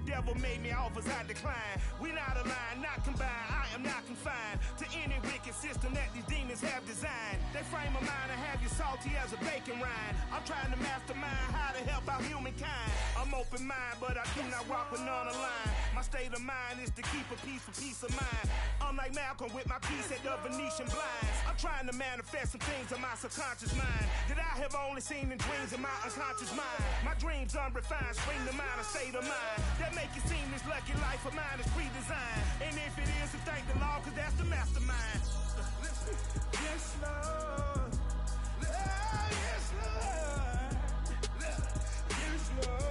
devil made me offers I decline. We not aligned, not combined. I am not confined to any wicked system that these demons have designed. They frame a mind and have you salty as a bacon rind. I'm trying to mastermind how to help out humankind. I'm open mind, but I do not walk with none aligned. My state of mind is to keep a peace for peace of mind. Unlike Malcolm with my piece at the Venetian blinds. I'm trying to manifest some things in my subconscious mind that I have only seen in dreams in my unconscious mind. My dreams unrefined, spring to mind, a state of mind that make it seem this lucky life of mine is pre-designed. And if it is, then thank the Lord, cause that's the mastermind. Yes, Lord. Yes, Lord. Yes, Lord.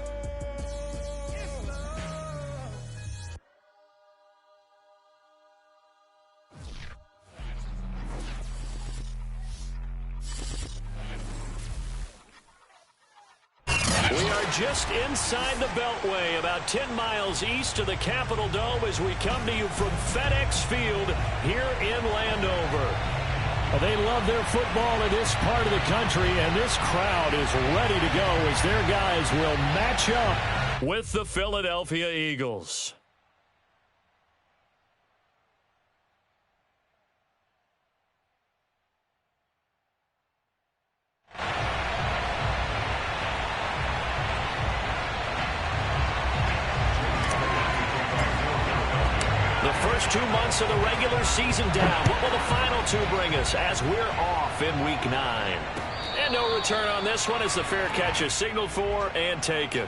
We are just inside the Beltway, about 10 miles east of the Capitol Dome as we come to you from FedEx Field here in Landover. Well, they love their football in this part of the country, and this crowd is ready to go as their guys will match up with the Philadelphia Eagles. The first 2 months of the regular season down. What will the final two bring us as we're off in Week 9? And no return on this one as the fair catch is signaled for and taken.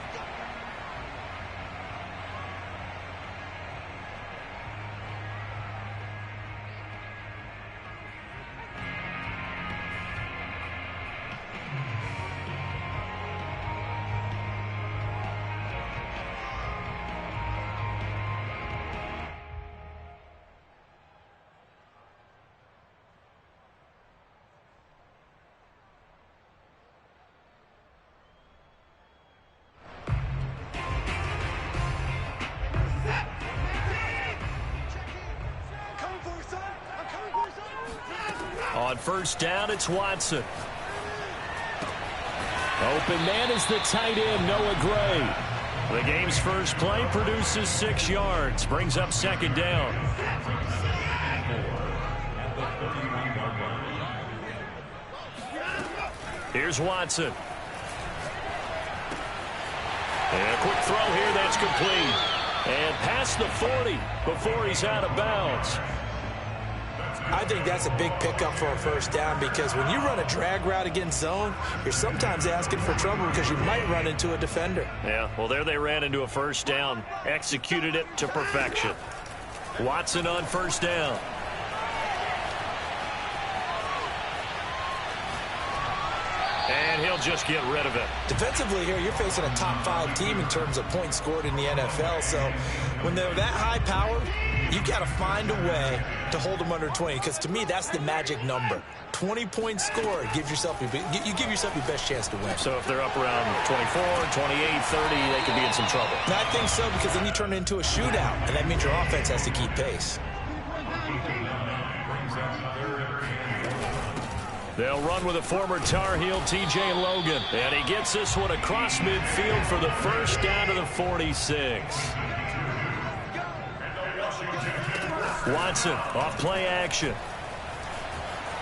On first down, it's Watson. Open man is the tight end, Noah Gray. The game's first play produces 6 yards, brings up second down. Here's Watson. And a quick throw here that's complete. And past the 40 before he's out of bounds. I think that's a big pickup for a first down because when you run a drag route against zone, you're sometimes asking for trouble because you might run into a defender. Yeah, well, there they ran into a first down, executed it to perfection. Watson on first down. And he'll just get rid of it. Defensively here, you're facing a top 5 team in terms of points scored in the NFL. So when they're that high powered, you've got to find a way to hold them under 20, because to me, that's the magic number. 20 points scored gives yourself you give yourself your best chance to win. So if they're up around 24, 28, 30, they could be in some trouble. And I think so, because then you turn it into a shootout, and that means your offense has to keep pace. They'll run with a former Tar Heel, T.J. Logan. And he gets this one across midfield for the first down to the 46. Watson off play action.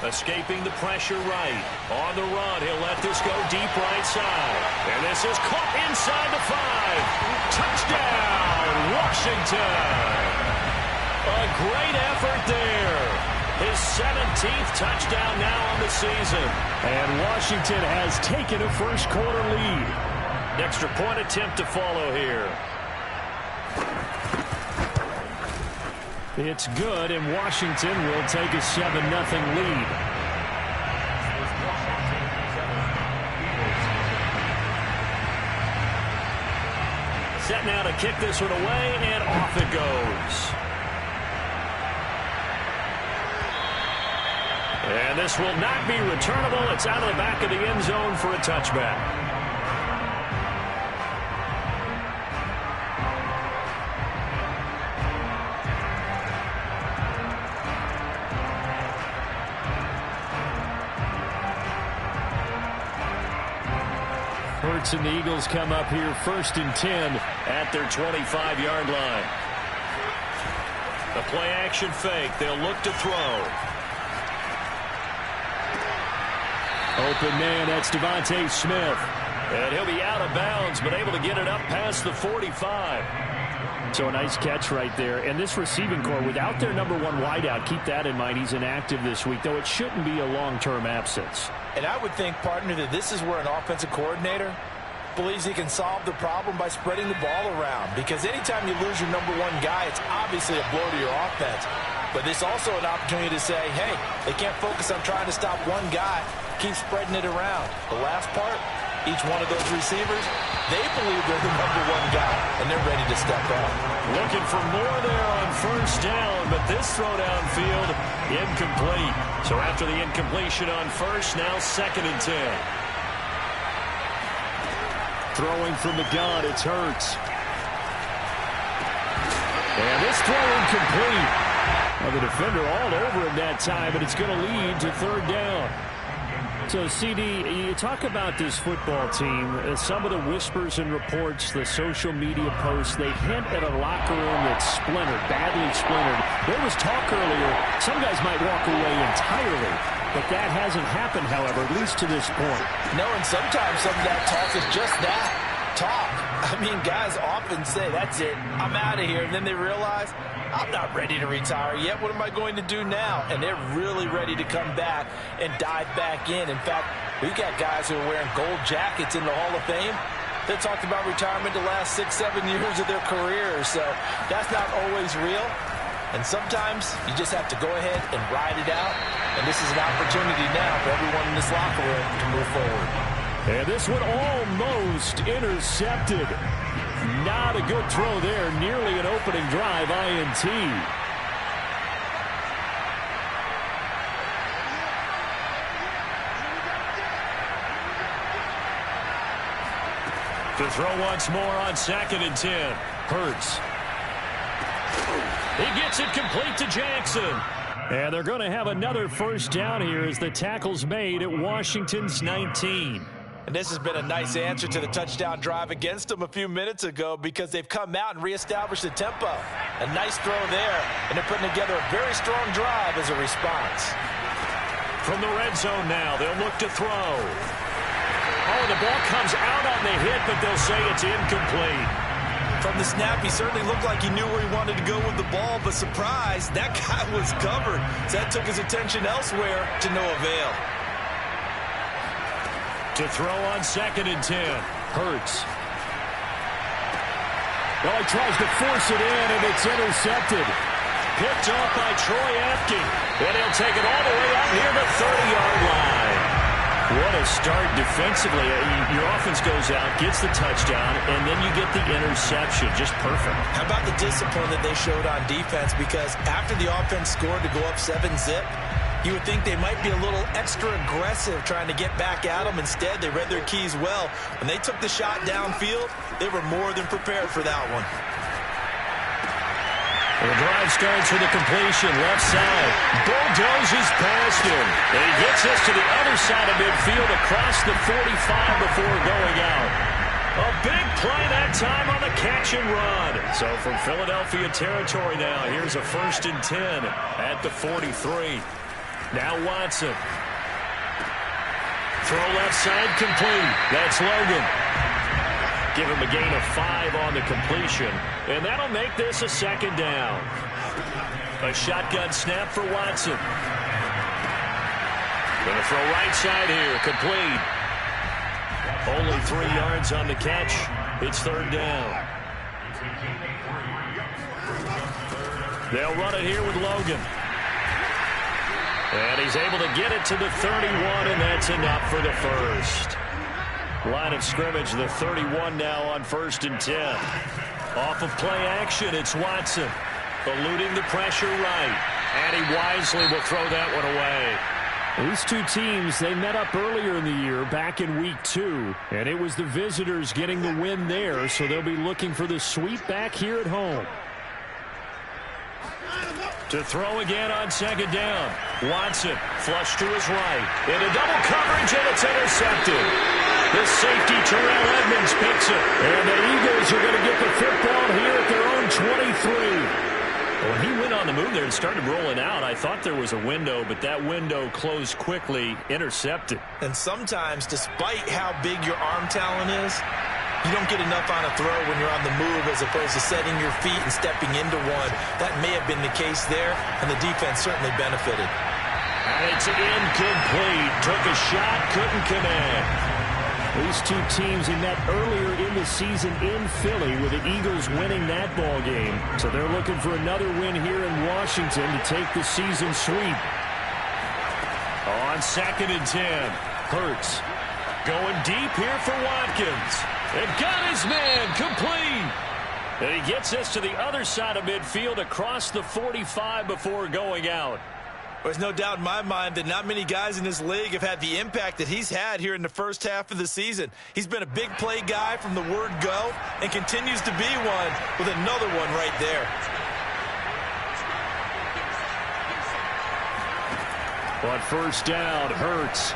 Escaping the pressure right. On the run, he'll let this go deep right side. And this is caught inside the 5. Touchdown, Washington. A great effort there. His 17th touchdown now on the season. And Washington has taken a first quarter lead. Extra point attempt to follow here. It's good, and Washington will take a 7-0 lead. Set now to kick this one away, and off it goes. And this will not be returnable. It's out of the back of the end zone for a touchback. Hurts and the Eagles come up here 1st and 10 at their 25-yard line. The play-action fake. They'll look to throw. Open man, that's Devontae Smith. And he'll be out of bounds, but able to get it up past the 45. So a nice catch right there. And this receiving core, without their number 1 wideout, keep that in mind. He's inactive this week, though it shouldn't be a long-term absence. And I would think, partner, that this is where an offensive coordinator believes he can solve the problem by spreading the ball around. Because anytime you lose your number 1 guy, it's obviously a blow to your offense. But it's also an opportunity to say, hey, they can't focus on trying to stop one guy. Keep spreading it around. The last part, each one of those receivers, they believe they're the number 1 guy, and they're ready to step up. Looking for more there on 1st down, but this throw downfield, incomplete. So after the incompletion on 1st, now 2nd and 10. Throwing from the gun, it's Hurts. And this throw incomplete. Well, the defender all over him that time, but it's going to lead to 3rd down. So, CD, you talk about this football team, some of the whispers and reports, the social media posts, they hint at a locker room that's splintered, badly splintered. There was talk earlier, some guys might walk away entirely, but that hasn't happened, however, at least to this point. No, and sometimes some of that talk is just that, talk. I mean, guys often say, that's it, I'm out of here, and then they realize, I'm not ready to retire yet. What am I going to do now? And they're really ready to come back and dive back in. In fact, we've got guys who are wearing gold jackets in the Hall of Fame. They talked about retirement the last 6-7 years of their careers. So that's not always real. And sometimes you just have to go ahead and ride it out. And this is an opportunity now for everyone in this locker room to move forward. And this one almost intercepted. Not a good throw there. Nearly an opening drive INT. To throw once more on 2nd and 10. Hurts. He gets it complete to Jackson. And they're going to have another 1st down here as the tackle's made at Washington's 19. And this has been a nice answer to the touchdown drive against them a few minutes ago because they've come out and reestablished the tempo. A nice throw there, and they're putting together a very strong drive as a response. From the red zone now, they'll look to throw. Oh, the ball comes out on the hit, but they'll say it's incomplete. From the snap, he certainly looked like he knew where he wanted to go with the ball, but surprise, that guy was covered. So that took his attention elsewhere to no avail. To throw on 2nd and 10. Hurts. Well, he tries to force it in, and it's intercepted. Picked off by Troy Apke. And he'll take it all the way out near the 30-yard line. What a start defensively. Your offense goes out, gets the touchdown, and then you get the interception. Just perfect. How about the discipline that they showed on defense? Because after the offense scored to go up 7-zip, you would think they might be a little extra aggressive trying to get back at them. Instead, they read their keys well. When they took the shot downfield, they were more than prepared for that one. The drive starts with a completion, left side. Bulldozes past him. And he gets us to the other side of midfield across the 45 before going out. A big play that time on the catch and run. So from Philadelphia territory now, here's a 1st and 10 at the 43. Now Watson. Throw left side complete. That's Logan. Give him a gain of 5 on the completion. And that'll make this a 2nd down. A shotgun snap for Watson. Going to throw right side here. Complete. Only 3 yards on the catch. It's 3rd down. They'll run it here with Logan. And he's able to get it to the 31, and that's enough for the first. Line of scrimmage, the 31 now on 1st and 10. Off of play action, it's Watson. Eluding the pressure right. And he wisely will throw that one away. These two teams, they met up earlier in the year, back in week 2. And it was the visitors getting the win there, so they'll be looking for the sweep back here at home. To throw again on 2nd down. Watson, flush to his right. Into double coverage, and it's intercepted. The safety, Terrell Edmonds, picks it. And the Eagles are going to get the football here at their own 23. When he went on the move there and started rolling out, I thought there was a window, but that window closed quickly, intercepted. And sometimes, despite how big your arm talent is, you don't get enough on a throw when you're on the move as opposed to setting your feet and stepping into one. That may have been the case there, and the defense certainly benefited. And it's incomplete. Took a shot, couldn't connect. These two teams met earlier in the season in Philly with the Eagles winning that ball game. So they're looking for another win here in Washington to take the season sweep. On 2nd and 10, Hurts going deep here for Watkins. And got his man complete. And he gets this to the other side of midfield across the 45 before going out. There's no doubt in my mind that not many guys in this league have had the impact that he's had here in the first half of the season. He's been a big play guy from the word go and continues to be one with another one right there. But first down, Hurts.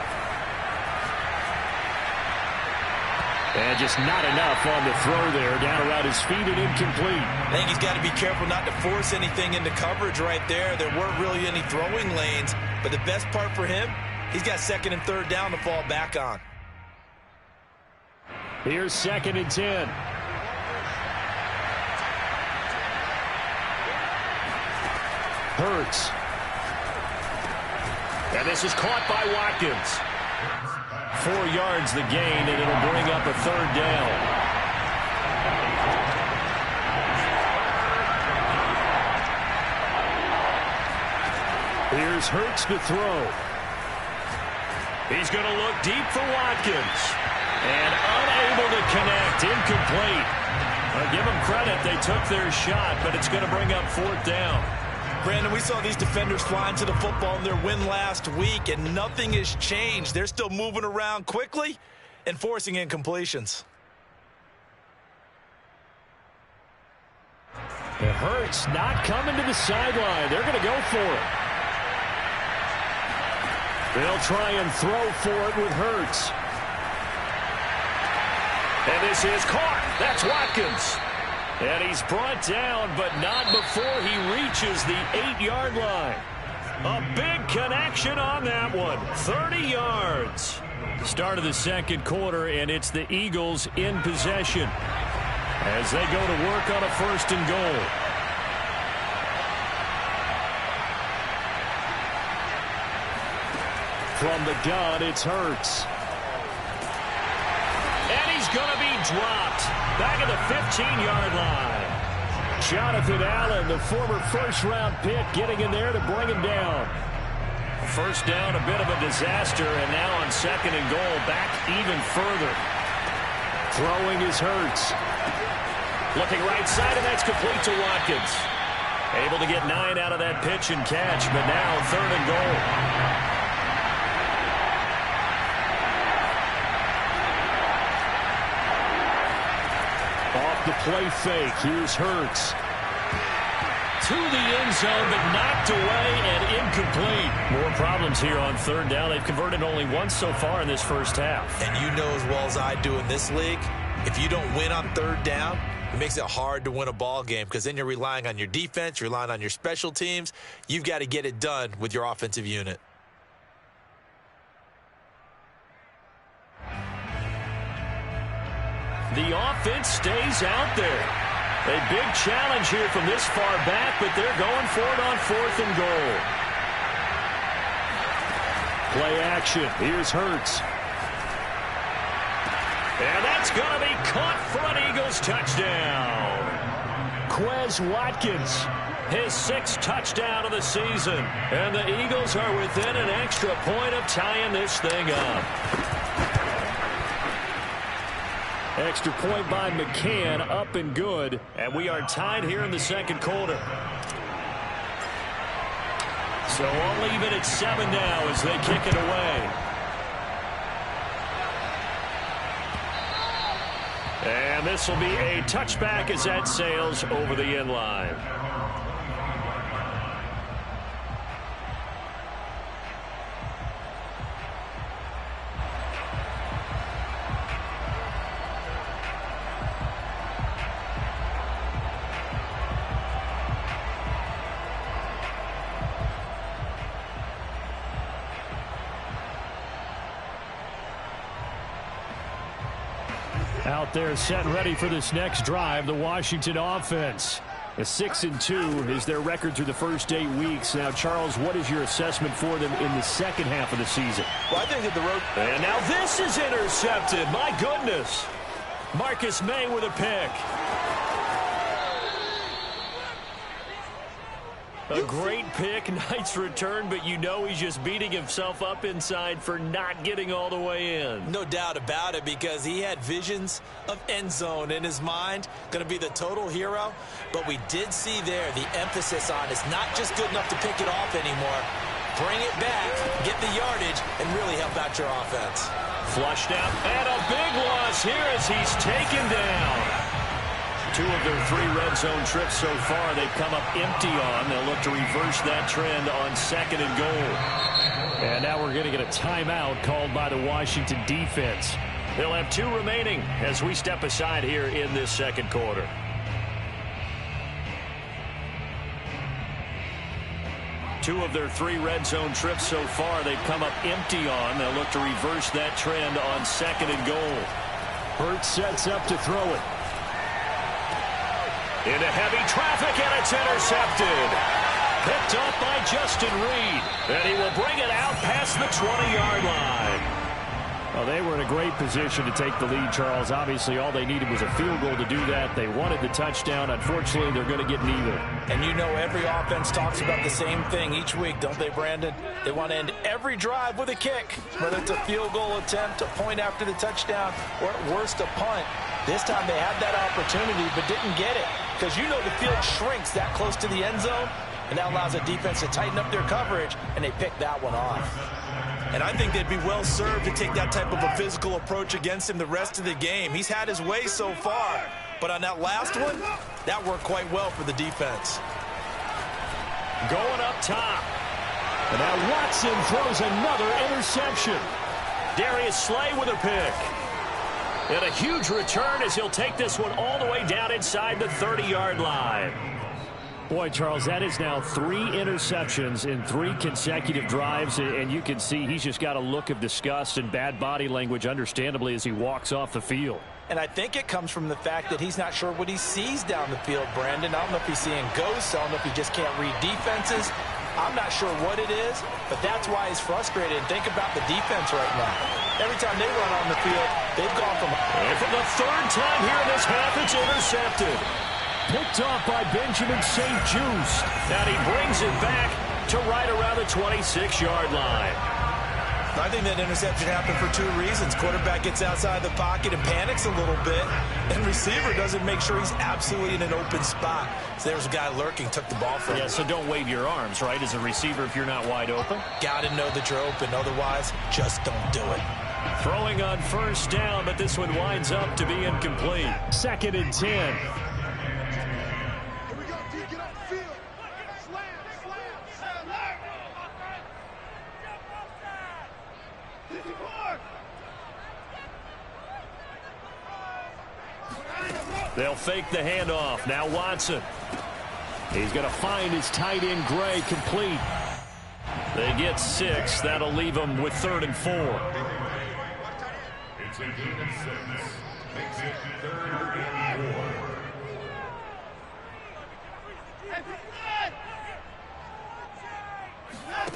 And just not enough on the throw there. Down around his feet and incomplete. I think he's got to be careful not to force anything into coverage right there. There weren't really any throwing lanes. But the best part for him, he's got 2nd and 3rd down to fall back on. Here's 2nd and 10. Hurts. And this is caught by Watkins. 4 yards the gain, and it'll bring up a 3rd down. Here's Hurts to throw. He's going to look deep for Watkins. And unable to connect, incomplete. I'll give them credit, they took their shot, but it's going to bring up 4th down. Brandon, we saw these defenders flying to the football in their win last week, and nothing has changed. They're still moving around quickly and forcing incompletions. It hurts not coming to the sideline. They're going to go for it. They'll try and throw for it with Hurts. And this is caught. That's Watkins. And he's brought down, but not before he reaches the 8-yard line. A big connection on that one. 30 yards. Start of the 2nd quarter, and it's the Eagles in possession as they go to work on a 1st and goal. From the gun, it's Hurts. And he's going to be dropped back at the 15-yard line. Jonathan Allen, the former first-round pick, getting in there to bring him down. First down, a bit of a disaster, and now on 2nd and goal, back even further. Throwing is Hurts. Looking right side, and that's complete to Watkins. Able to get 9 out of that pitch and catch, but now 3rd and goal. Off the play fake, here's Hurts. To the end zone, but knocked away and incomplete. More problems here on 3rd down. They've converted only once so far in this first half. And you know as well as I do in this league, if you don't win on 3rd down, it makes it hard to win a ball game because then you're relying on your defense, you're relying on your special teams. You've got to get it done with your offensive unit. The offense stays out there. A big challenge here from this far back, but they're going for it on 4th and goal. Play action. Here's Hurts. And that's going to be caught for an Eagles touchdown. Quez Watkins. His 6th touchdown of the season. And the Eagles are within an extra point of tying this thing up. Extra point by McCann, up and good. And we are tied here in the 2nd quarter. So I'll leave it at 7 now as they kick it away. And this will be a touchback as that sails over the end line. Out there set and ready for this next drive, the Washington offense. A 6-2 is their record through the first 8 weeks. Now, Charles, what is your assessment for them in the second half of the season? Well, I think that the road... And now this is intercepted. My goodness. Marcus May with a pick. A great pick, nice return, but you know he's just beating himself up inside for not getting all the way in. No doubt about it, because he had visions of end zone in his mind, going to be the total hero. But we did see there the emphasis on it's not just good enough to pick it off anymore. Bring it back, get the yardage, and really help out your offense. Flushed out, and a big loss here as he's taken down. 2 of their 3 red zone trips so far they've come up empty on. They'll look to reverse that trend on 2nd and goal. And now we're going to get a timeout called by the Washington defense. They'll have 2 remaining as we step aside here in this second quarter. Two of their 3 red zone trips so far they've come up empty on. They'll look to reverse that trend on 2nd and goal. Hurts sets up to throw it. Into heavy traffic, and it's intercepted. Picked up by Justin Reed. And he will bring it out past the 20-yard line. Well, they were in a great position to take the lead, Charles. Obviously, all they needed was a field goal to do that. They wanted the touchdown. Unfortunately, they're going to get neither. And you know every offense talks about the same thing each week, don't they, Brandon? They want to end every drive with a kick, whether it's a field goal attempt, a point after the touchdown, or at worst, a punt. This time they had that opportunity but didn't get it, because you know the field shrinks that close to the end zone, and that allows the defense to tighten up their coverage, and they picked that one off. And I think they'd be well served to take that type of a physical approach against him the rest of the game. He's had his way so far, but on that last one, that worked quite well for the defense. Going up top. And now Watson throws another interception. Darius Slay with a pick. And a huge return as he'll take this one all the way down inside the 30-yard line. Boy, Charles, that is now 3 interceptions in 3 consecutive drives, and you can see he's just got a look of disgust and bad body language, understandably, as he walks off the field. And I think it comes from the fact that he's not sure what he sees down the field, Brandon. I don't know if he's seeing ghosts. I don't know if he just can't read defenses. I'm not sure what it is, but that's why he's frustrated. And think about the defense right now. Every time they run on the field, they've gone from... And for the 3rd time here in this half, it's intercepted. Picked off by Benjamin St. Juste. And he brings it back to right around the 26-yard line. I think that interception happened for 2 reasons. Quarterback gets outside the pocket and panics a little bit, and receiver doesn't make sure he's absolutely in an open spot. So there's a guy lurking, took the ball from him. Yeah, so don't wave your arms, right, as a receiver if you're not wide open. Got to know that you're open. Otherwise, just don't do it. Throwing on 1st down, but this one winds up to be incomplete. 2nd and 10. They'll fake the handoff. Now Watson. He's going to find his tight end, Gray, complete. They get 6. That'll leave them with 3rd and 4. It's a gain of 6. Makes it 3rd and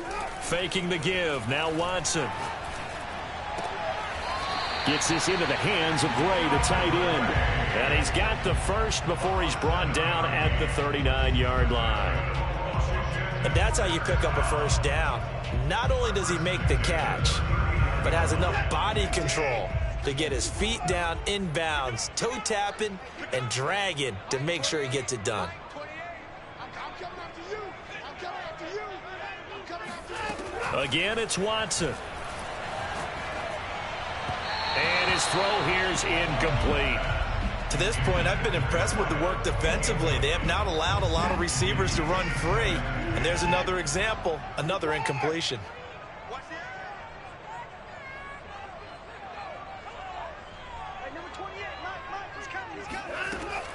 4. Faking the give. Now Watson. Gets this into the hands of Gray, the tight end. And he's got the first before he's brought down at the 39-yard line. And that's how you pick up a 1st down. Not only does he make the catch, but has enough body control to get his feet down inbounds, toe tapping and dragging to make sure he gets it done. Again, it's Watson. And his throw here's incomplete. To this point, I've been impressed with the work defensively. They have not allowed a lot of receivers to run free. And there's another example, another incompletion.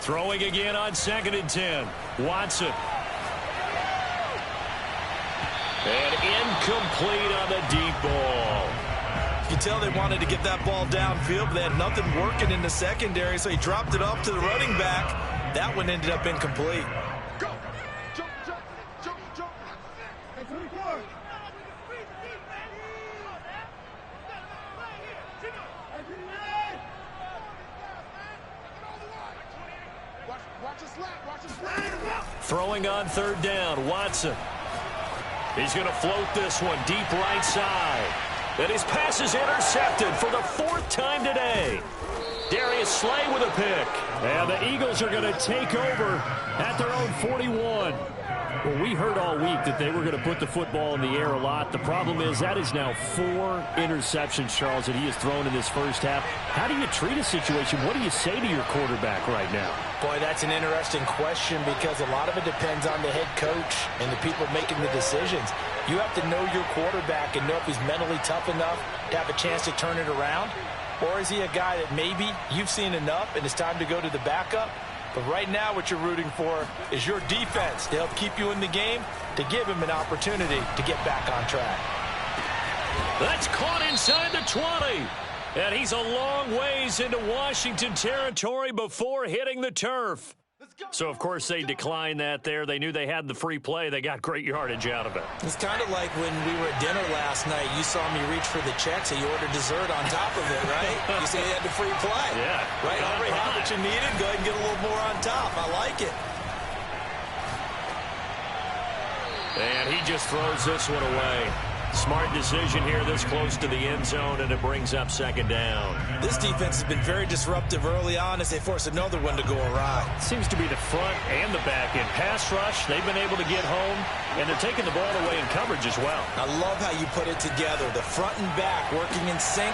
Throwing again on 2nd and 10. Watson. And incomplete on the deep ball. You can tell they wanted to get that ball downfield, but they had nothing working in the secondary, so he dropped it off to the running back. That one ended up incomplete. Go. Jump, jump, jump, jump. Hey, 24. Watch the slap, watch the slap. Throwing on third down, Watson. He's going to float this one deep right side. And his pass is intercepted for the 4th time today. Darius Slay with a pick. And the Eagles are going to take over at their own 41. Well, we heard all week that they were going to put the football in the air a lot. The problem is that is now 4 interceptions, Charles, that he has thrown in this first half. How do you treat a situation? What do you say to your quarterback right now? Boy, that's an interesting question because a lot of it depends on the head coach and the people making the decisions. You have to know your quarterback and know if he's mentally tough enough to have a chance to turn it around. Or is he a guy that maybe you've seen enough and it's time to go to the backup? But right now what you're rooting for is your defense to help keep you in the game, to give him an opportunity to get back on track. That's caught inside the 20. And he's a long ways into Washington territory before hitting the turf. So, of course, they declined that there. They knew they had the free play. They got great yardage out of it. It's kind of like when we were at dinner last night. You saw me reach for the check, so you ordered dessert on top of it, right? You said you had the free play. Yeah. Right? Already had what you needed. Go ahead and get a little more on top. I like it. And he just throws this one away. Smart decision here this close to the end zone, and it brings up 2nd down. This defense has been very disruptive early on as they force another one to go awry. Seems to be the front and the back end. Pass rush, they've been able to get home, and they're taking the ball away in coverage as well. I love how you put it together. The front and back working in sync,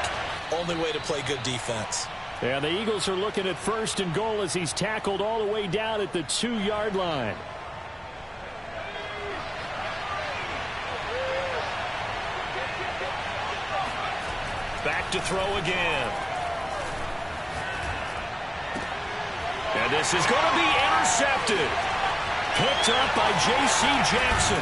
only way to play good defense. Yeah, the Eagles are looking at 1st and goal as he's tackled all the way down at the 2-yard line. Back to throw again. And this is going to be intercepted. Picked up by J.C. Jackson.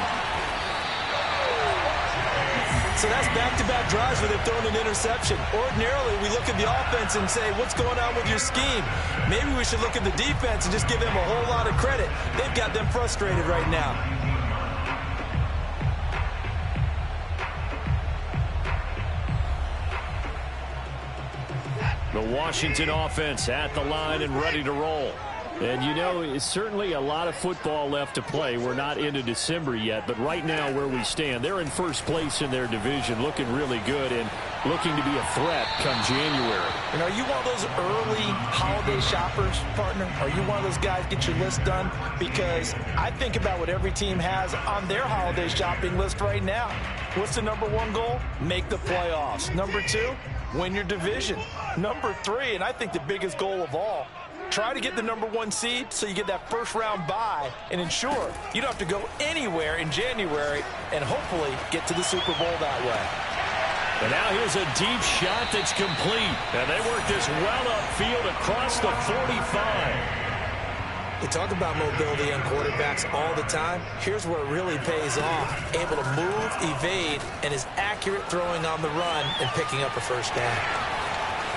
So that's back-to-back drives where they've thrown an interception. Ordinarily, we look at the offense and say, what's going on with your scheme? Maybe we should look at the defense and just give them a whole lot of credit. They've got them frustrated right now. The Washington offense at the line and ready to roll. And, you know, it's certainly a lot of football left to play. We're not into December yet, but right now where we stand, they're in first place in their division, looking really good and looking to be a threat come January. And are you one of those early holiday shoppers, partner? Are you one of those guys get your list done? Because I think about what every team has on their holiday shopping list right now. What's the #1 goal? Make the playoffs. #2, win your division. #3, and I think the biggest goal of all, try to get the #1 seed so you get that first-round bye and ensure you don't have to go anywhere in January and hopefully get to the Super Bowl that way. And now here's a deep shot that's complete. And they work this well upfield across the 45. They talk about mobility on quarterbacks all the time. Here's where it really pays off. Able to move, evade, and is accurate throwing on the run and picking up a first down.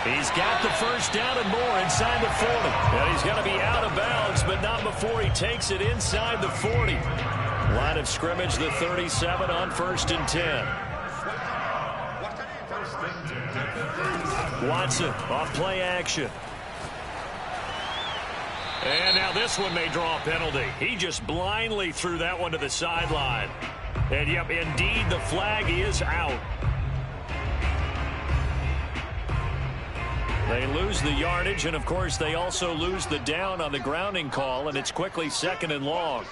He's got the first down and more inside the 40. And he's going to be out of bounds, but not before he takes it inside the 40. Line of scrimmage, the 37 on 1st and 10. Watson off play action. And now this one may draw a penalty. He just blindly threw that one to the sideline. And, yep, indeed, the flag is out. They lose the yardage, and, of course, they also lose the down on the grounding call, and it's quickly 2nd and long.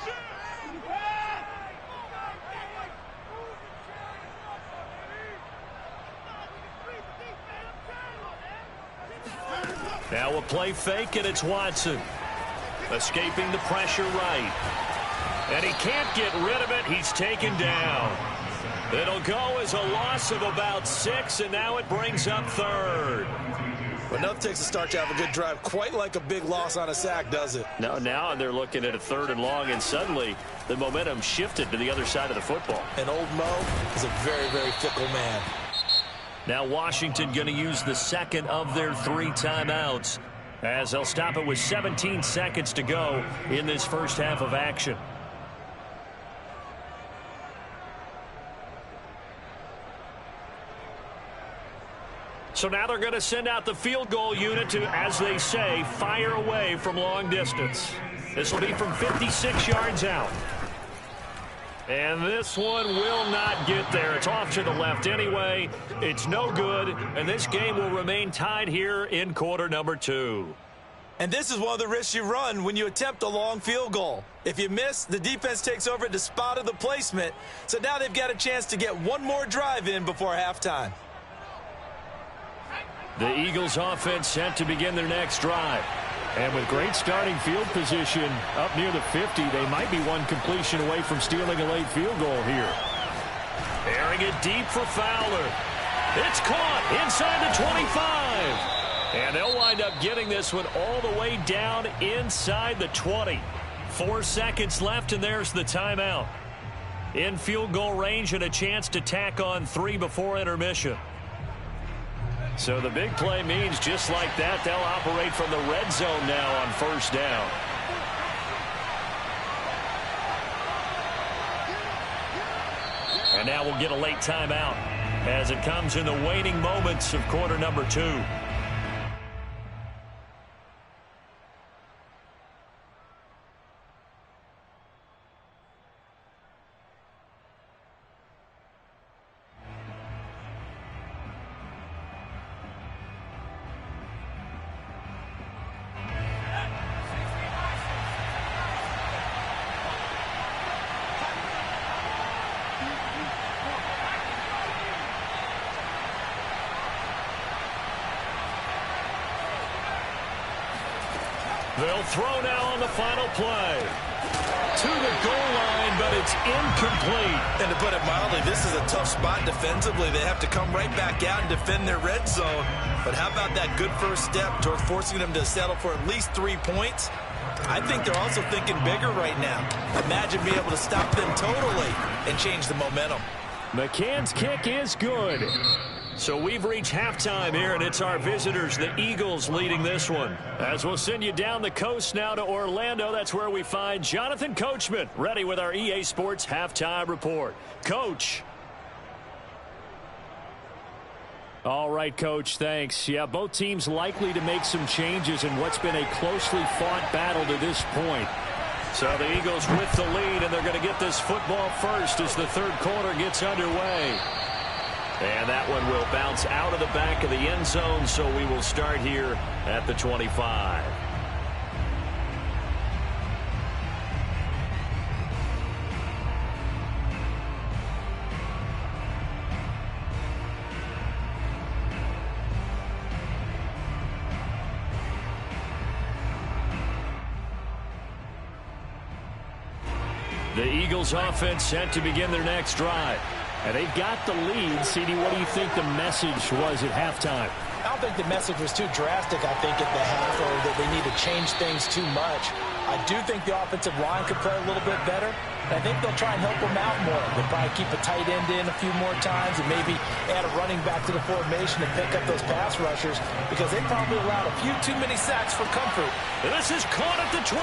Now a play fake, and it's Watson. Escaping the pressure right. And he can't get rid of it. He's taken down. It'll go as a loss of about 6, and now it brings up 3rd. But enough takes to start to have a good drive. Quite like a big loss on a sack, does it? No, now they're looking at a 3rd and long, and suddenly the momentum shifted to the other side of the football. And old Mo is a very, very fickle man. Now Washington going to use the second of their 3 timeouts as they'll stop it with 17 seconds to go in this first half of action. So now they're going to send out the field goal unit to, as they say, fire away from long distance. This will be from 56 yards out. And this one will not get there. It's off to the left anyway. It's no good, and this game will remain tied here in quarter number 2. And this is one of the risks you run when you attempt a long field goal. If you miss, the defense takes over at the spot of the placement. So now they've got a chance to get one more drive in before halftime. The Eagles offense set to begin their next drive. And with great starting field position up near the 50, they might be one completion away from stealing a late field goal here. Airing it deep for Fowler. It's caught inside the 25. And they'll wind up getting this one all the way down inside the 20. 4 seconds left, and there's the timeout. In field goal range and a chance to tack on 3 before intermission. So the big play means just like that, they'll operate from the red zone now on first down. And now we'll get a late timeout as it comes in the waning moments of quarter number 2. They'll throw now on the final play. To the goal line, but it's incomplete. And to put it mildly, this is a tough spot defensively. They have to come right back out and defend their red zone. But how about that good first step towards forcing them to settle for at least 3 points? I think they're also thinking bigger right now. Imagine being able to stop them totally and change the momentum. McCann's kick is good. So we've reached halftime here, and it's our visitors, the Eagles, leading this one. As we'll send you down the coast now to Orlando, that's where we find Jonathan Coachman, ready with our EA Sports Halftime Report. Coach. All right, Coach, thanks. Yeah, both teams likely to make some changes in what's been a closely fought battle to this point. So the Eagles with the lead, and they're going to get this football first as the third quarter gets underway. And that one will bounce out of the back of the end zone, so we will start here at the 25. The Eagles offense set to begin their next drive. And they've got the lead. CD, what do you think the message was at halftime? I don't think the message was too drastic, I think, at the half, or that they need to change things too much. I do think the offensive line could play a little bit better. And I think they'll try and help them out more. They'll probably keep a tight end in a few more times and maybe add a running back to the formation and pick up those pass rushers because they probably allowed a few too many sacks for comfort. And this is caught at the 20.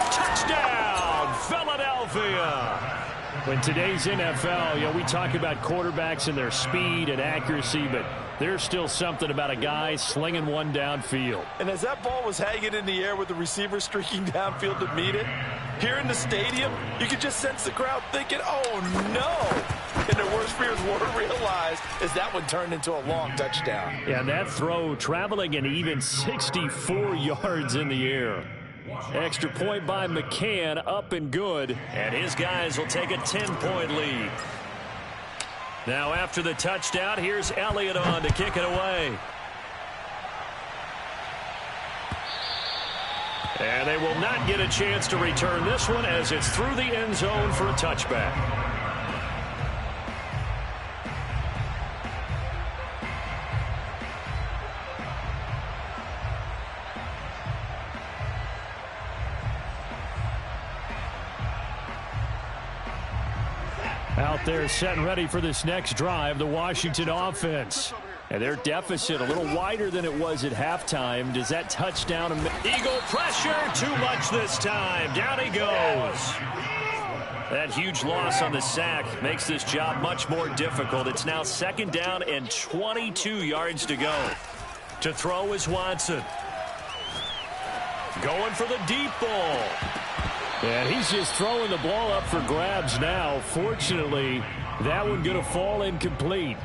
Touchdown, Philadelphia. In today's NFL, we talk about quarterbacks and their speed and accuracy, but there's still something about a guy slinging one downfield. And as that ball was hanging in the air with the receiver streaking downfield to meet it, here in the stadium, you could just sense the crowd thinking, oh, no. And their worst fears weren't realized as that one turned into a long touchdown. Yeah, that throw traveling an even 64 yards in the air. Extra point by McCann, up and good. And his guys will take a 10-point lead. Now after the touchdown, here's Elliott on to kick it away. And they will not get a chance to return this one as it's through the end zone for a touchback. Out there set and ready for this next drive, the Washington offense. And their deficit a little wider than it was at halftime. Does that touchdown? Eagle pressure, too much this time. Down he goes. That huge loss on the sack makes this job much more difficult. It's now 2nd down and 22 yards to go. To throw is Watson. Going for the deep ball. And he's just throwing the ball up for grabs now. Fortunately, that one going to fall incomplete.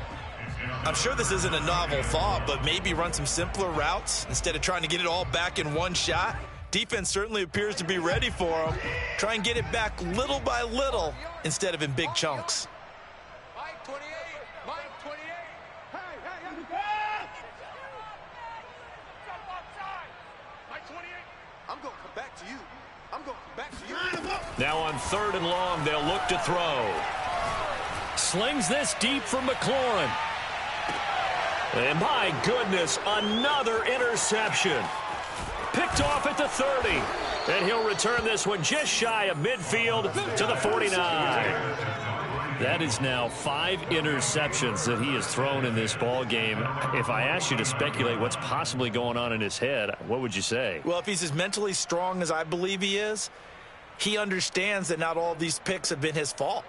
I'm sure this isn't a novel thought, but maybe run some simpler routes instead of trying to get it all back in one shot. Defense certainly appears to be ready for him. Try and get it back little by little instead of in big chunks. Mike 28. Mike 28. Hey. Mike 28. I'm going to come back to you. Now on 3rd and long, they'll look to throw. Slings this deep from McLaurin. And my goodness, another interception. Picked off at the 30. And he'll return this one just shy of midfield to the 49. That is now 5 interceptions that he has thrown in this ball game. If I asked you to speculate what's possibly going on in his head, what would you say? Well, if he's as mentally strong as I believe he is, he understands that not all of these picks have been his fault.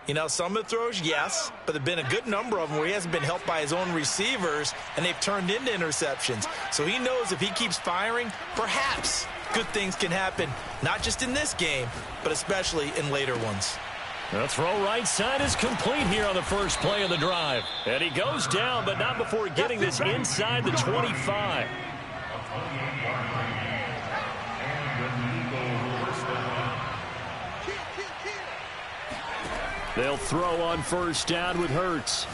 You know, some of the throws, yes, but there have been a good number of them where he hasn't been helped by his own receivers, and they've turned into interceptions. So he knows if he keeps firing, perhaps good things can happen, not just in this game, but especially in later ones. The throw right side is complete here on the first play of the drive. And he goes down, but not before getting this inside the 25. They'll throw on 1st down with Hurts.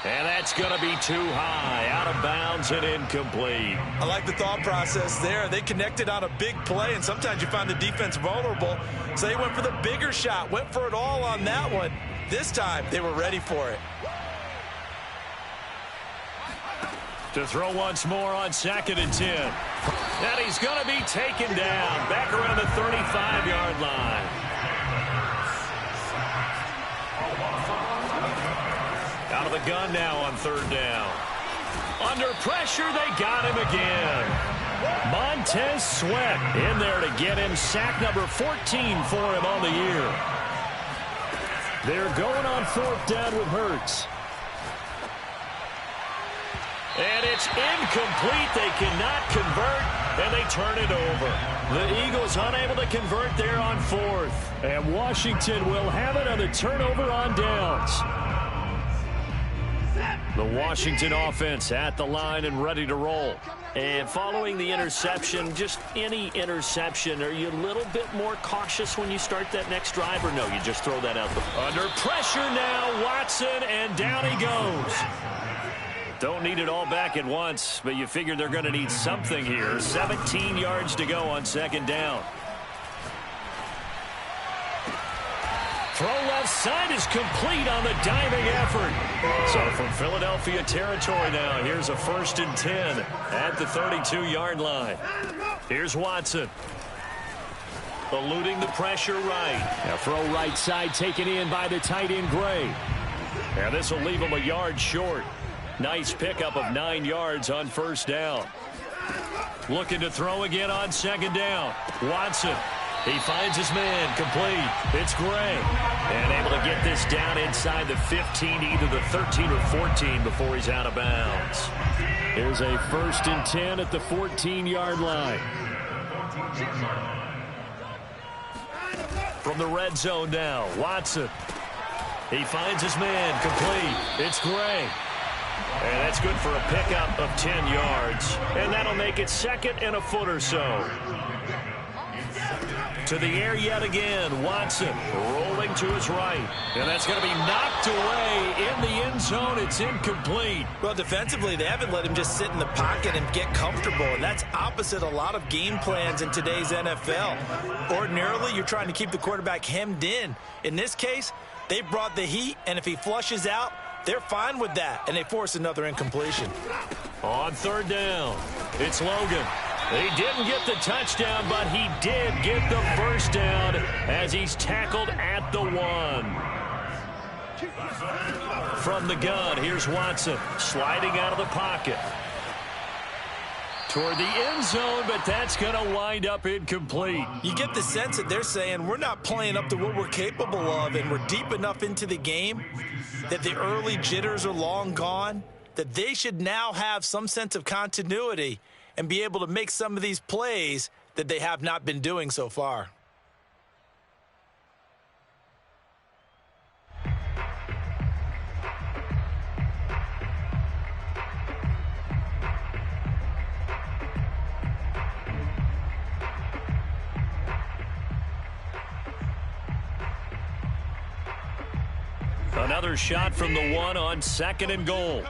And that's going to be too high, out of bounds and incomplete. I like the thought process there. They connected on a big play, and sometimes you find the defense vulnerable. So they went for the bigger shot, went for it all on that one. This time, they were ready for it. To throw once more on 2nd and 10. And he's going to be taken down back around the 35-yard line. Out of the gun now on 3rd down. Under pressure, they got him again. Montez Sweat in there to get him sack number 14 for him on the year. They're going on 4th down with Hurts. And it's incomplete. They cannot convert, and they turn it over. The Eagles unable to convert there on 4th. And Washington will have it on the turnover on downs. The Washington offense at the line and ready to roll. And following the interception, just any interception, are you a little bit more cautious when you start that next drive, or no, you just throw that out? Under pressure now, Watson, and down he goes. Don't need it all back at once, but you figure they're going to need something here. 17 yards to go on 2nd down. Throw left side is complete on the diving effort. So from Philadelphia territory now, here's a 1st and 10 at the 32-yard line. Here's Watson. Eluding the pressure right. Now throw right side taken in by the tight end Gray. And this will leave him a yard short. Nice pickup of 9 yards on 1st down. Looking to throw again on 2nd down. Watson. He finds his man, complete. It's Gray. And able to get this down inside the 15, either the 13 or 14 before he's out of bounds. Here's a 1st and 10 at the 14-yard line. From the red zone now, Watson. He finds his man, complete. It's Gray. And that's good for a pickup of 10 yards. And that'll make it 2nd and a foot or so. To the air yet again, Watson rolling to his right. And that's going to be knocked away in the end zone. It's incomplete. Well, defensively, they haven't let him just sit in the pocket and get comfortable. And that's opposite a lot of game plans in today's NFL. Ordinarily, you're trying to keep the quarterback hemmed in. In this case, they brought the heat, and if he flushes out, they're fine with that, and they force another incompletion. On 3rd down, it's Logan. He didn't get the touchdown, but he did get the first down as he's tackled at the 1. From the gun, here's Watson sliding out of the pocket toward the end zone, but that's going to wind up incomplete. You get the sense that they're saying we're not playing up to what we're capable of, and we're deep enough into the game that the early jitters are long gone, that they should now have some sense of continuity and be able to make some of these plays that they have not been doing so far. Another shot from the 1 on 2nd and goal.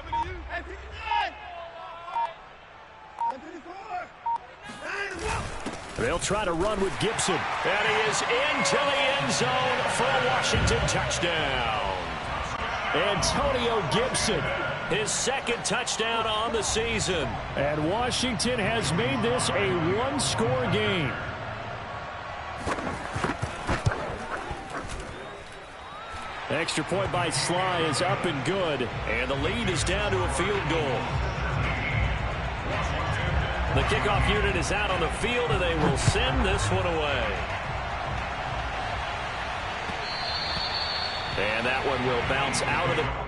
They'll try to run with Gibson. And he is into the end zone for a Washington touchdown. Antonio Gibson, his 2nd touchdown on the season. And Washington has made this a one-score game. Extra point by Sly is up and good. And the lead is down to a field goal. The kickoff unit is out on the field, and they will send this one away. And that one will bounce out of the...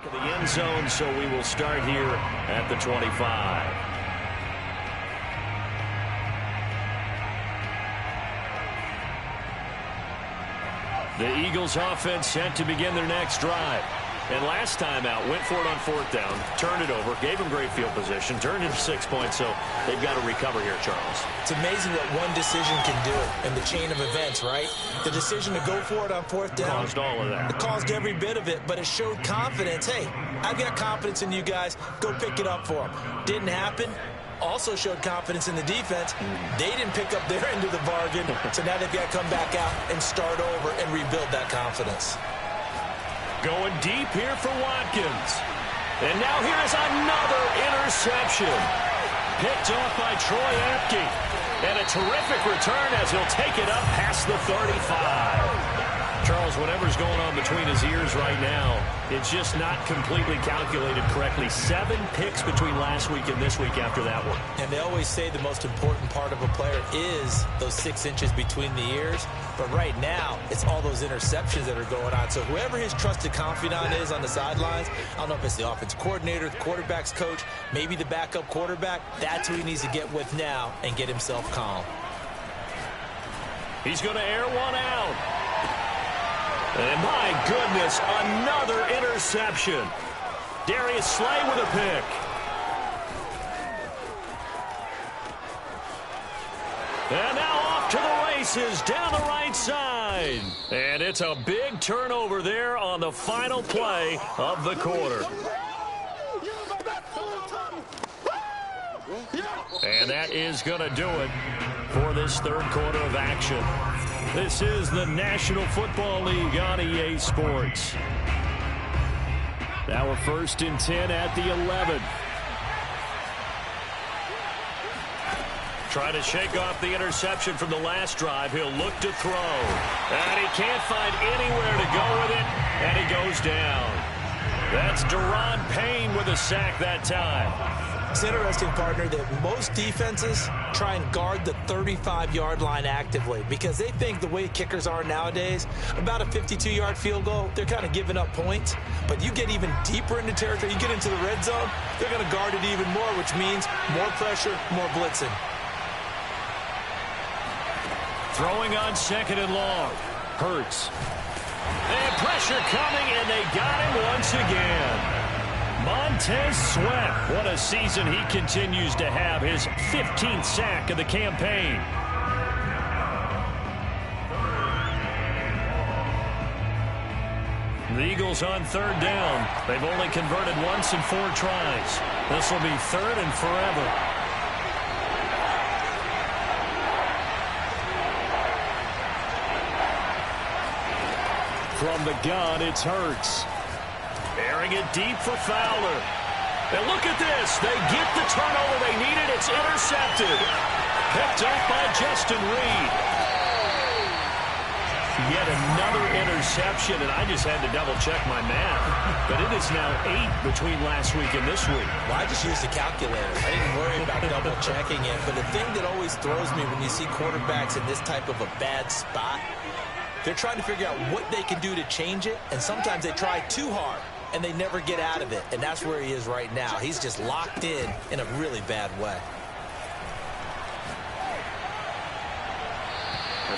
of the end zone, so we will start here at the 25. The Eagles offense set to begin their next drive. And last time out, went for it on 4th down, turned it over, gave them great field position, turned into 6 points, so they've got to recover here, Charles. It's amazing what one decision can do in the chain of events, right? The decision to go for it on 4th down. Caused all of that. It caused every bit of it, but it showed confidence. Hey, I've got confidence in you guys. Go pick it up for them. Didn't happen. Also showed confidence in the defense. They didn't pick up their end of the bargain, so now they've got to come back out and start over and rebuild that confidence. Going deep here for Watkins. And now here is another interception. Picked off by Troy Apke. And a terrific return as he'll take it up past the 35. Charles, whatever's going on between his ears right now, it's just not completely calculated correctly. 7 picks between last week and this week after that one. And they always say the most important part of a player is those 6 inches between the ears. But right now, it's all those interceptions that are going on. So whoever his trusted confidant is on the sidelines, I don't know if it's the offensive coordinator, the quarterback's coach, maybe the backup quarterback, that's who he needs to get with now and get himself calm. He's going to air one out. And my goodness, another interception. Darius Slay with a pick. And now off to the races down the right side. And it's a big turnover there on the final play of the quarter. And that is going to do it for this 3rd quarter of action. This is the National Football League on EA Sports. Now we're 1st and 10 at the 11. Trying to shake off the interception from the last drive. He'll look to throw. And he can't find anywhere to go with it. And he goes down. That's Deron Payne with a sack that time. It's interesting, partner, that most defenses try and guard the 35-yard line actively because they think the way kickers are nowadays, about a 52-yard field goal, they're kind of giving up points. But you get even deeper into territory, you get into the red zone, they're going to guard it even more, which means more pressure, more blitzing. Throwing on 2nd and long. Hurts. And pressure coming, and they got him once again. Montez Sweat, what a season he continues to have, his 15th sack of the campaign. The Eagles on third down. They've only converted once in 4 tries. This will be third and forever. From the gun, it's Hurts. Airing it deep for Fowler. And look at this. They get the turnover they needed. It's intercepted. Picked up by Justin Reed. Yet another interception, and I just had to double-check my math. But it is now 8 between last week and this week. Well, I just used a calculator. I didn't worry about double-checking it. But the thing that always throws me when you see quarterbacks in this type of a bad spot, they're trying to figure out what they can do to change it, and sometimes they try too hard, and they never get out of it. And that's where he is right now. He's just locked in a really bad way.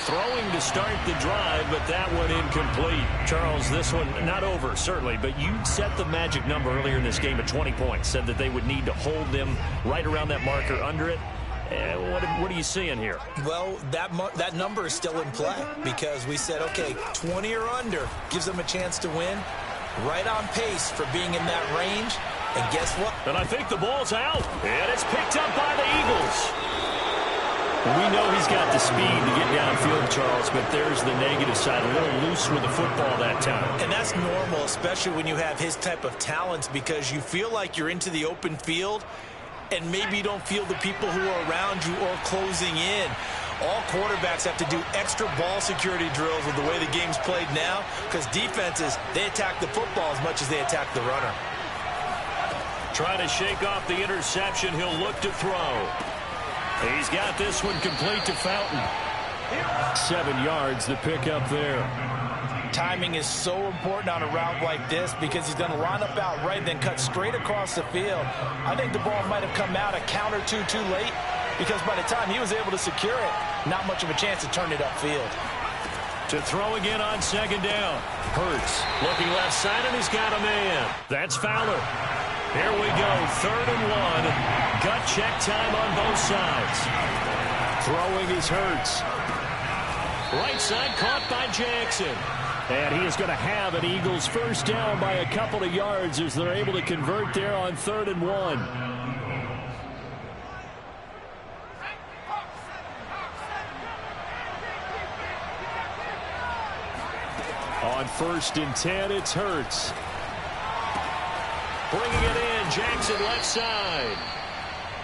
Throwing to start the drive, but that one incomplete. Charles, this one not over, certainly, but you set the magic number earlier in this game at 20 points. Said that they would need to hold them right around that marker under it. What are you seeing here? Well, that number is still in play because we said, okay, 20 or under gives them a chance to win. Right on pace for being in that range. And guess what? And I think the ball's out. And it's picked up by the Eagles. We know he's got the speed to get downfield, Charles, but there's the negative side. A little loose with the football that time. And that's normal, especially when you have his type of talents, because you feel like you're into the open field and maybe you don't feel the people who are around you or closing in. All quarterbacks have to do extra ball security drills with the way the game's played now, because defenses, they attack the football as much as they attack the runner. Trying to shake off the interception. He'll look to throw. He's got this one complete to Fountain. 7 yards to pick up there. Timing is so important on a route like this because he's going to line up out right, then cut straight across the field. I think the ball might have come out a count or two too late because by the time he was able to secure it, not much of a chance to turn it upfield. To throw again on second down. Hurts looking left side, and he's got a man. That's Fowler. Here we go, 3rd and 1. Gut check time on both sides. Throwing is Hurts. Right side caught by Jackson. And he is going to have an Eagles first down by a couple of yards as they're able to convert there on 3rd and 1. On 1st and 10, it's Hurts. Bringing it in, Jackson left side.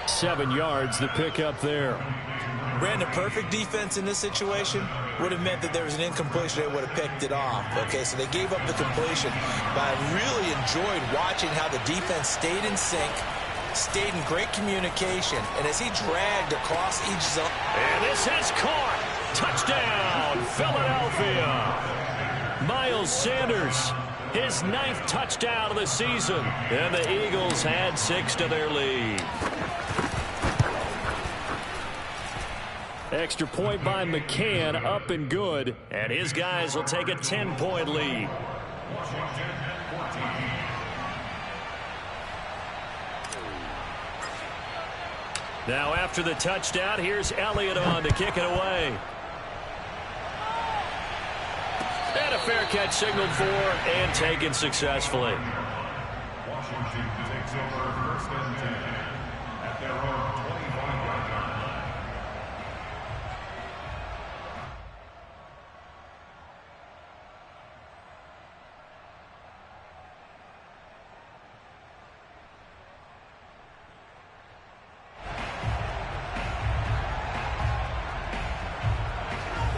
7 yards to pick up there. Brandon, perfect defense in this situation would have meant that there was an incompletion. They would have picked it off. Okay, so they gave up the completion. But I really enjoyed watching how the defense stayed in sync, stayed in great communication, and as he dragged across each zone. And this has caught. Touchdown, Philadelphia. Miles Sanders, his 9th touchdown of the season. And the Eagles had 6 to their lead. Extra point by McCann, up and good. And his guys will take a 10-point lead. Now after the touchdown, here's Elliott on to kick it away. And a fair catch signaled for and taken successfully. Washington takes over 1st and 10 at their own 25-yard line.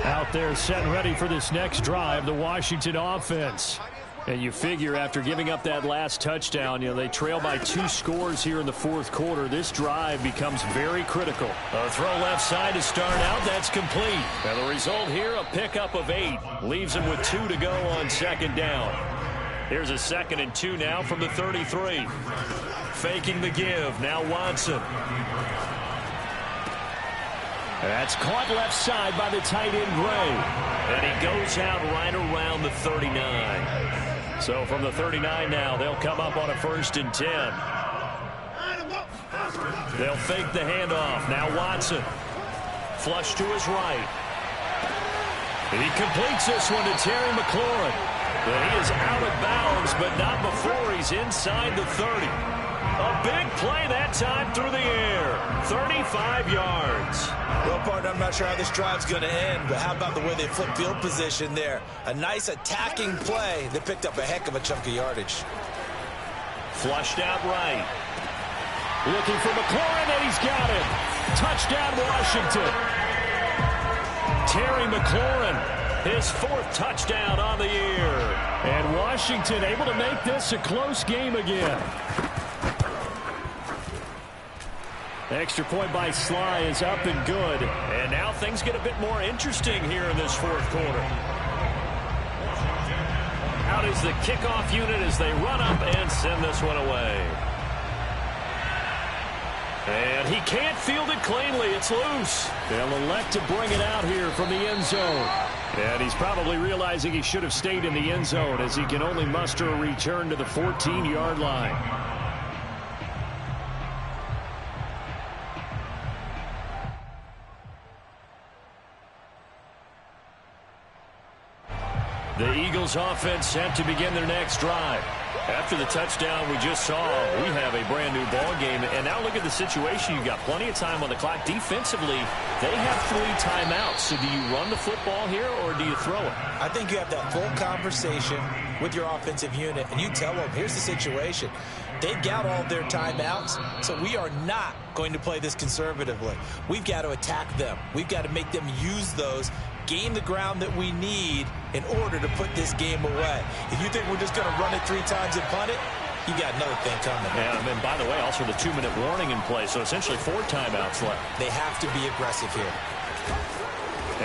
Out there set and ready for this next drive, the Washington offense. And you figure after giving up that last touchdown, they trail by 2 scores here in the 4th quarter. This drive becomes very critical. A throw left side to start out. That's complete. And the result here, a pickup of 8. Leaves him with 2 to go on 2nd down. Here's a 2nd and 2 now from the 33. Faking the give. Now Watson. That's caught left side by the tight end, Gray. And he goes out right around the 39. So from the 39 now, they'll come up on a 1st and 10. They'll fake the handoff. Now Watson. Flush to his right. He completes this one to Terry McLaurin. And he is out of bounds, but not before he's inside the 30. A big play that time through the air. 35 yards. Well, partner, I'm not sure how this drive's going to end, but how about the way they flip field position there? A nice attacking play that picked up a heck of a chunk of yardage. Flushed out right. Looking for McLaurin, and he's got him. Touchdown, Washington. Terry McLaurin, his 4th touchdown on the year. And Washington able to make this a close game again. Extra point by Sly is up and good. And now things get a bit more interesting here in this 4th quarter. Out is the kickoff unit as they run up and send this one away. And he can't field it cleanly. It's loose. They'll elect to bring it out here from the end zone. And he's probably realizing he should have stayed in the end zone as he can only muster a return to the 14-yard line. The Eagles offense set to begin their next drive. After the touchdown we just saw, we have a brand new ball game. And now look at the situation. You've got plenty of time on the clock. Defensively, they have 3 timeouts. So do you run the football here or do you throw it? I think you have that full conversation with your offensive unit, and you tell them, here's the situation. They've got all their timeouts, so we are not going to play this conservatively. We've got to attack them. We've got to make them use those, gain the ground that we need in order to put this game away. If you think we're just going to run it 3 times and punt it, you got another thing coming. Yeah, and by the way, also the 2-minute warning in play, so essentially 4 timeouts left. They have to be aggressive here.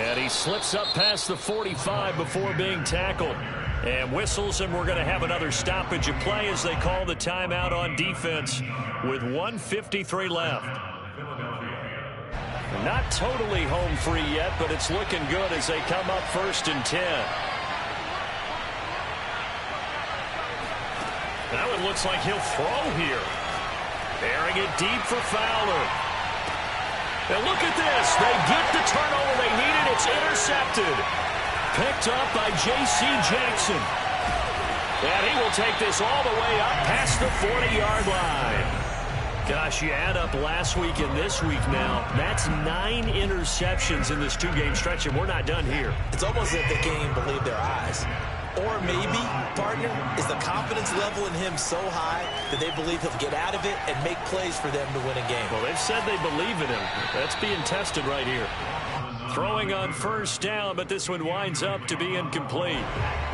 And he slips up past the 45 before being tackled. And whistles, and we're going to have another stoppage of play as they call the timeout on defense with 1:53 left. Not totally home free yet, but it's looking good as they come up 1st and 10. Now it looks like he'll throw here. Airing it deep for Fowler. And look at this. They get the turnover they needed. It's intercepted. Picked up by J.C. Jackson. And he will take this all the way up past the 40-yard line. Gosh, you add up last week and this week now. That's 9 interceptions in this 2-game stretch, and we're not done here. It's almost as if they can't even believe their eyes. Or maybe, partner, is the confidence level in him so high that they believe he'll get out of it and make plays for them to win a game. Well, they've said they believe in him. That's being tested right here. Throwing on 1st down, but this one winds up to be incomplete.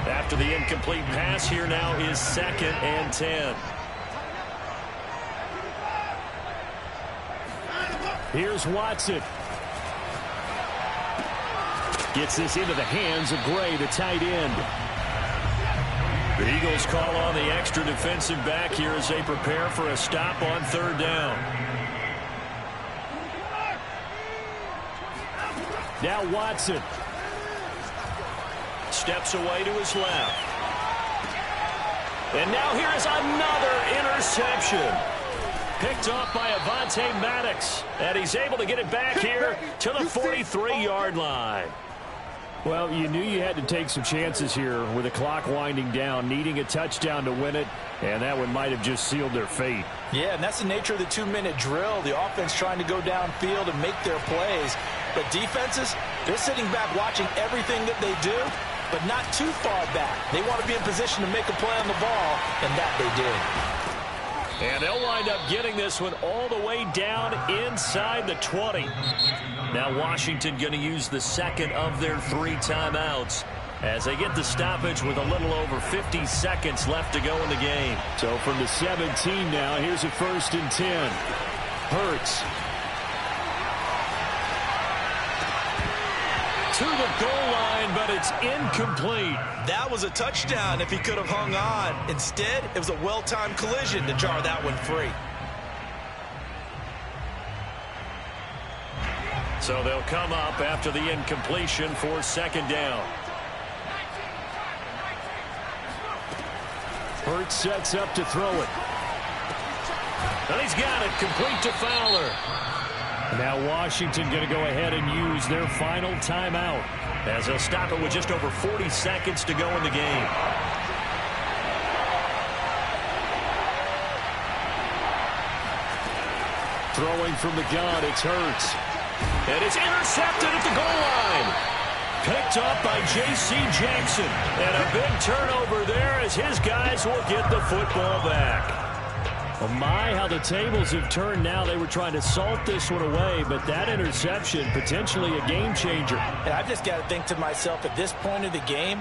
After the incomplete pass, here now is 2nd and 10. Here's Watson. Gets this into the hands of Gray, the tight end. The Eagles call on the extra defensive back here as they prepare for a stop on 3rd down. Now Watson. Steps away to his left. And now here is another interception. Picked off by Avonte Maddox. And he's able to get it back here to the 43-yard line. Well, you knew you had to take some chances here with the clock winding down, needing a touchdown to win it, and that one might have just sealed their fate. Yeah, and that's the nature of the 2-minute drill. The offense trying to go downfield and make their plays. But defenses, they're sitting back watching everything that they do, but not too far back. They want to be in position to make a play on the ball, and that they did. And they'll wind up getting this one all the way down inside the 20. Now Washington going to use the 2nd of their 3 timeouts as they get the stoppage with a little over 50 seconds left to go in the game. So from the 17 now, here's a 1st and 10. Hurts. To the goal line, but it's incomplete. That was a touchdown if he could have hung on. Instead, it was a well-timed collision to jar that one free. So they'll come up after the incompletion for second down. Hurts sets up to throw it. And he's got it, complete to Fowler. Now Washington going to go ahead and use their final timeout, as they'll stop it with just over 40 seconds to go in the game. Throwing from the gun, it's Hurts. And it's intercepted at the goal line. Picked up by J.C. Jackson. And a big turnover there as his guys will get the football back. Oh my, how the tables have turned now. They were trying to salt this one away, but that interception, potentially a game changer. And I've just got to think to myself, at this point of the game,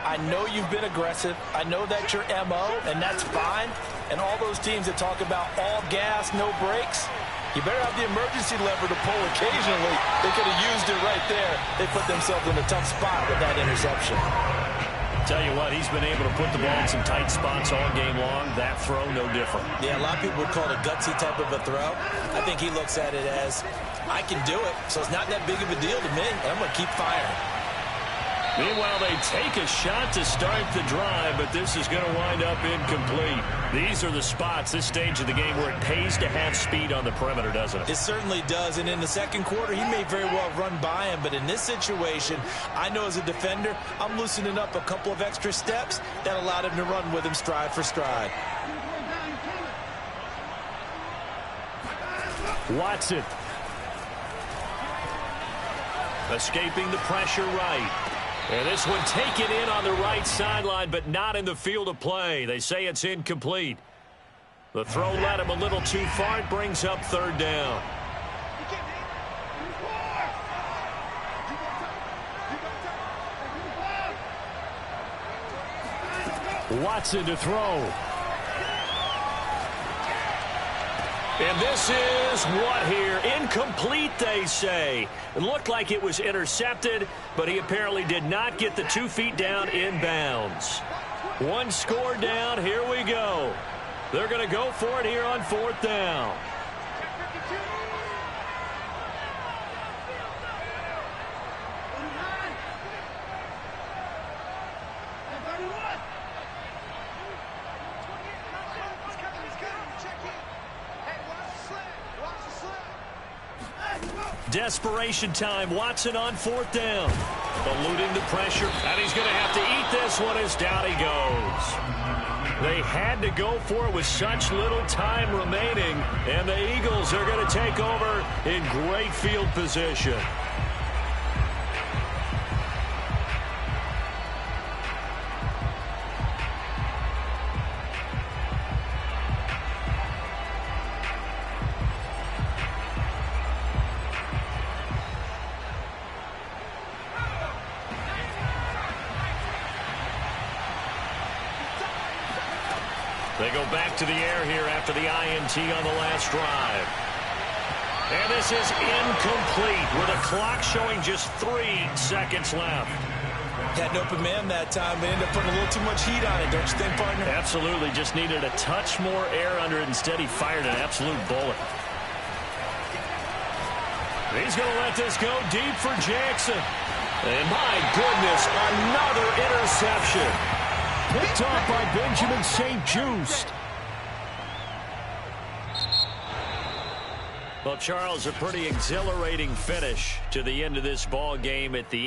I know you've been aggressive. I know that's your MO, and that's fine. And all those teams that talk about all gas, no brakes, you better have the emergency lever to pull occasionally. They could have used it right there. They put themselves in a tough spot with that interception. Tell you what, he's been able to put the ball in some tight spots all game long. That throw, no different. Yeah, a lot of people would call it a gutsy type of a throw. I think he looks at it as, I can do it, so it's not that big of a deal to me. I'm going to keep firing. Meanwhile, they take a shot to start the drive, but this is going to wind up incomplete. These are the spots, this stage of the game, where it pays to have speed on the perimeter, doesn't it? It certainly does, and in the second quarter, he may very well run by him, but in this situation, I know as a defender, I'm loosening up a couple of extra steps that allowed him to run with him stride for stride. Watson. Escaping the pressure right. And this one taken in on the right sideline, but not in the field of play. They say it's incomplete. The throw led him a little too far. It brings up third down. Watson to throw. And this is what here? Incomplete, they say. It looked like it was intercepted, but he apparently did not get the 2 feet down in bounds. One score down. Here we go. They're going to go for it here on fourth down. Desperation time. Watson on fourth down. Eluding the pressure. And he's going to have to eat this one as down he goes. They had to go for it with such little time remaining. And the Eagles are going to take over in great field position. They go back to the air here after the INT on the last drive. And this is incomplete with a clock showing just 3 seconds left. Had an open man that time, but ended up putting a little too much heat on it, don't you think, partner? Absolutely. Just needed a touch more air under it. Instead, he fired an absolute bullet. He's going to let this go deep for Jackson. And my goodness, another interception. Picked off by Benjamin St-Juste. Well, Charles, a pretty exhilarating finish to the end of this ball game at the